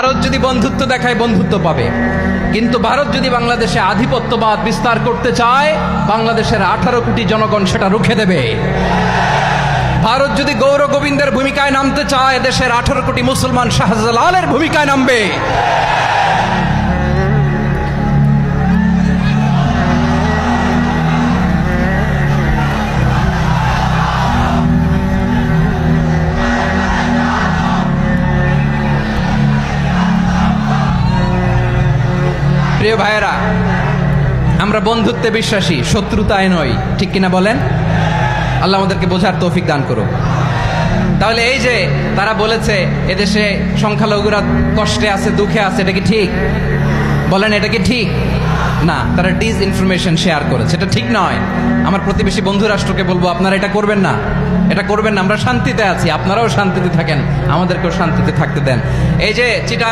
ভারত যদি বন্ধুত্ব দেখায় বন্ধুত্ব পাবে, কিন্তু ভারত যদি বাংলাদেশে আধিপত্যবাদ বিস্তার করতে চায়, বাংলাদেশের 18 কোটি জনগণ সেটা রুখে দেবে। ভারত যদি গৌর গোবিন্দের ভূমিকায় নামতে চায়, দেশের 18 কোটি মুসলমান শাহজালালের ভূমিকায় নামবে। প্রিয় ভাইয়েরা, আমরা বন্ধুত্বে বিশ্বাসী, শত্রুতায় নয়, ঠিক কিনা বলেন? আল্লাহ আমাদেরকে বোঝার তৌফিক দান করুক। তাহলে এই যে তারা বলেছে এদেশে সংখ্যালঘুরা কষ্টে আছে, দুঃখে আছে, এটা কি ঠিক? বলেন, এটা কি ঠিক? না, তারা ডিস ইনফরমেশন শেয়ার করেছে, এটা ঠিক নয়। আমার প্রতিবেশী বন্ধু রাষ্ট্রকে বলবো, আপনারা এটা করবেন না, এটা করবেন না। আমরা শান্তিতে আছি, আপনারাও শান্তিতে থাকেন, আমাদেরকেও শান্তিতে থাকতে দেন। এই যে চিটা